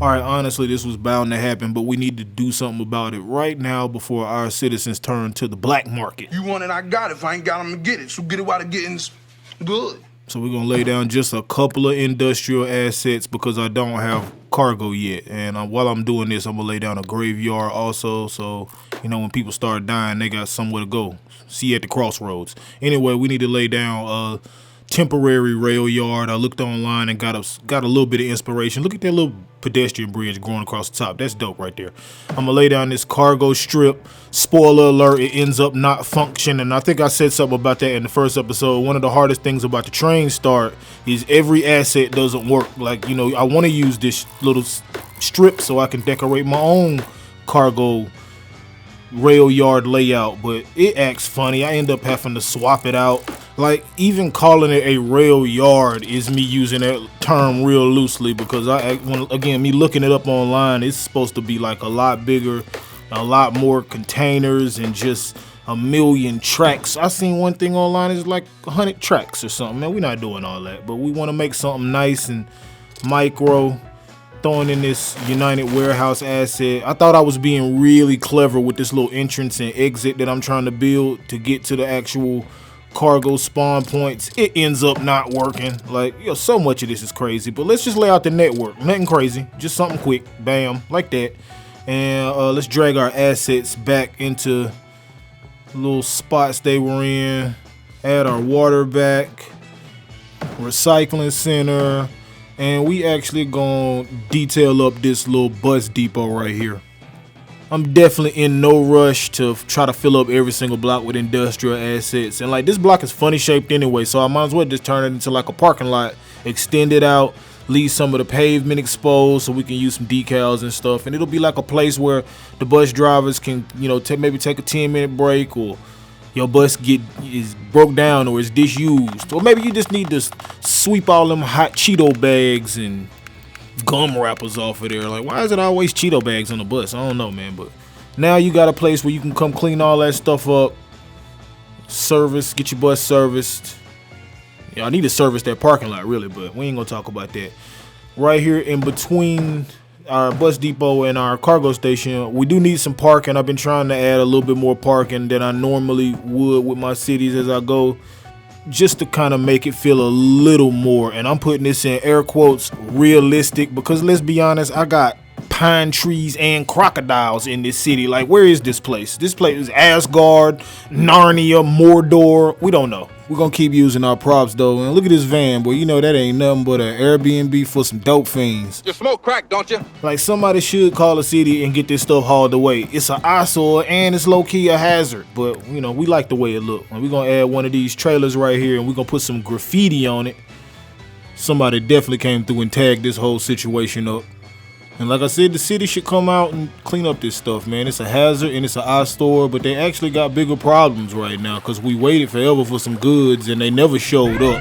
All right, honestly, this was bound to happen, but we need to do something about it right now before our citizens turn to the black market. You want it, I got it. If I ain't got them to get it, so get it while the getting's good. So we're going to lay down just a couple of industrial assets because I don't have cargo yet. And while I'm doing this, I'm going to lay down a graveyard also. So, when people start dying, they got somewhere to go. See you at the crossroads. Anyway, we need to lay down a temporary rail yard. I looked online and got a little bit of inspiration. Look at that little pedestrian bridge going across the top. That's dope right there. I'm going to lay down this cargo strip. Spoiler alert, it ends up not functioning. I think I said something about that in the first episode. One of the hardest things about the train start is every asset doesn't work. Like, I want to use this little strip so I can decorate my own cargo rail yard layout, but it acts funny. I end up having to swap it out. Like, even calling it a rail yard is me using that term real loosely because me looking it up online, it's supposed to be like a lot bigger, a lot more containers, and just a million tracks. I seen one thing online, it's like 100 tracks or something. Man, we're not doing all that, but we want to make something nice and micro. Throwing in this United Warehouse asset. I thought I was being really clever with this little entrance and exit that I'm trying to build to get to the actual cargo spawn points. It ends up not working. Like, so much of this is crazy, but let's just lay out the network. Nothing crazy, just something quick. Bam, like that. And let's drag our assets back into little spots they were in. Add our water back. Recycling center. And we actually gonna detail up this little bus depot right here. I'm definitely in no rush to try to fill up every single block with industrial assets. And like, this block is funny shaped anyway, so I might as well just turn it into like a parking lot, extend it out, leave some of the pavement exposed so we can use some decals and stuff. And it'll be like a place where the bus drivers can, maybe take a 10-minute break, or your bus is broke down or is disused, or maybe you just need to sweep all them hot Cheeto bags and gum wrappers off of there. Like, why is it always Cheeto bags on the bus? I don't know, man, but now you got a place where you can come clean all that stuff up, get your bus serviced. I need to service that parking lot really, but we ain't gonna talk about that. Right here in between our bus depot and our cargo station, we do need some parking. I've been trying to add a little bit more parking than I normally would with my cities as I go, just to kind of make it feel a little more, and I'm putting this in air quotes, realistic, because let's be honest, I got pine trees and crocodiles in this city. Like, where is this place? This place is Asgard, Narnia, Mordor. We don't know. We're gonna keep using our props though. And look at this van, boy. That ain't nothing but an Airbnb for some dope fiends. You smoke crack, don't you? Like, somebody should call a city and get this stuff hauled away. It's an eyesore and it's low-key a hazard, but we like the way it look. And we're gonna add one of these trailers right here, and we're gonna put some graffiti on it. Somebody definitely came through and tagged this whole situation up. And like I said, the city should come out and clean up this stuff, man. It's a hazard and it's an eyesore, but they actually got bigger problems right now because we waited forever for some goods and they never showed up.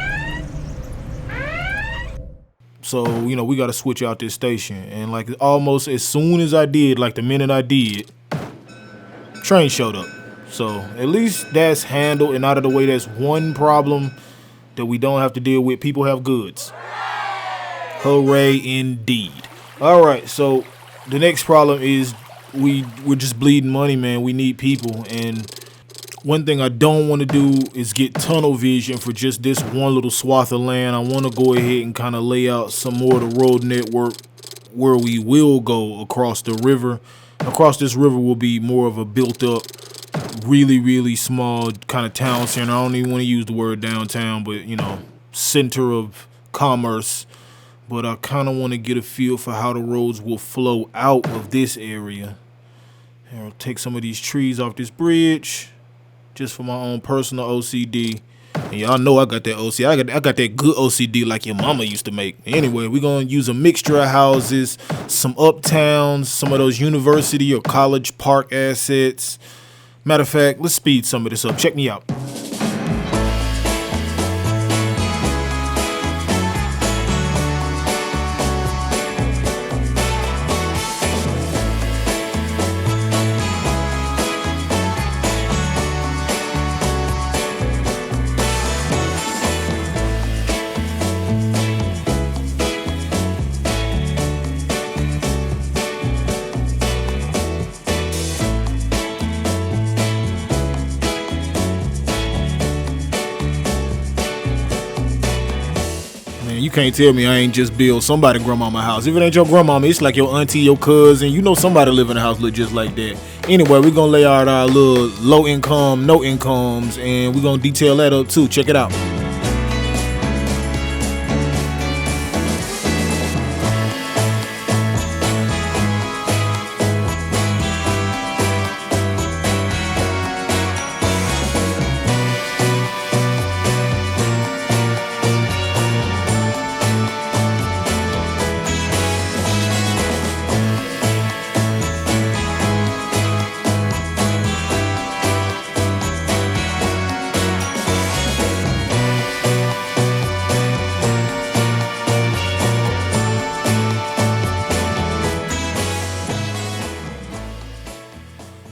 So, we got to switch out this station. And like, almost as soon as I did, like the minute I did, train showed up. So at least that's handled and out of the way. That's one problem that we don't have to deal with. People have goods. Hooray indeed. All right, so the next problem is we're just bleeding money, man. We need people, and one thing I don't want to do is get tunnel vision for just this one little swath of land. I want to go ahead and kind of lay out some more of the road network where we will go across the river. Across this river will be more of a built-up, really, really small kind of town center. I don't even want to use the word downtown, but, center of commerce. But I kind of want to get a feel for how the roads will flow out of this area. And I'll take some of these trees off this bridge just for my own personal OCD. And y'all know I got that OCD. I got that good OCD like your mama used to make. Anyway, we're going to use a mixture of houses, some uptowns, some of those university or college park assets. Matter of fact, let's speed some of this up. Check me out. Man, you can't tell me I ain't just build somebody grandmama house. If it ain't your grandmama, it's like your auntie, your cousin. You know somebody live in a house look just like that. Anyway, we're gonna lay out our little low income, no incomes, and we're gonna detail that up too. Check it out.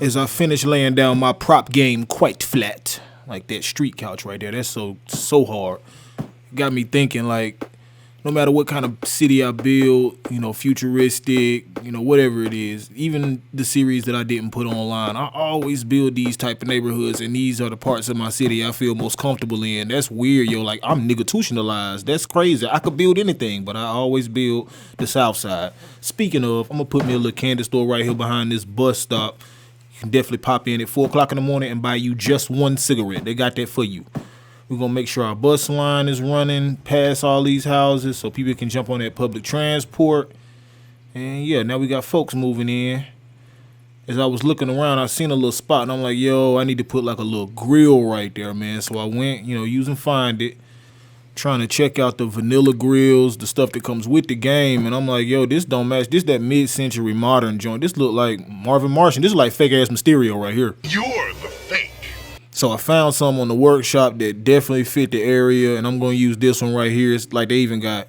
As I finish laying down my prop game quite flat, like that street couch right there, that's so hard. Got me thinking, like, no matter what kind of city I build, you know, futuristic, you know, whatever it is, even the series that I didn't put online, I always build these type of neighborhoods, and these are the parts of my city I feel most comfortable in. That's weird, yo. Like, I'm nigga-tutionalized. That's crazy. I could build anything, but I always build the South Side. Speaking of, I'm gonna put me a little candy store right here behind this bus stop. You can definitely pop in at 4 o'clock in the morning and buy you just one cigarette. They got that for you. We're going to make sure our bus line is running past all these houses so people can jump on that public transport. And yeah, now we got folks moving in. As I was looking around, I seen a little spot, and I'm like, yo, I need to put like a little grill right there, man. So I went, you know, using Find It, trying to check out the vanilla grills, the stuff that comes with the game, and I'm like, yo, this don't match. This that mid-century modern joint. This look like Marvin Martian. This is like fake-ass Mysterio right here. You're the fake. So I found some on the workshop that definitely fit the area, and I'm going to use this one right here. It's like they even got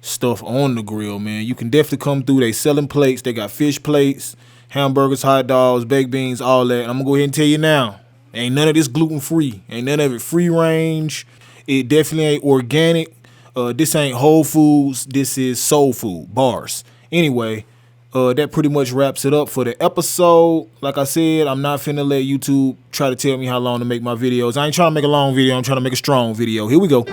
stuff on the grill, man. You can definitely come through. They selling plates. They got fish plates, hamburgers, hot dogs, baked beans, all that. And I'm going to go ahead and tell you now, ain't none of this gluten-free. Ain't none of it free range. It definitely ain't organic. This ain't Whole Foods. This is soul food, bars. Anyway, that pretty much wraps it up for the episode. Like I said, I'm not finna let YouTube try to tell me how long to make my videos. I ain't trying to make a long video. I'm trying to make a strong video. Here we go.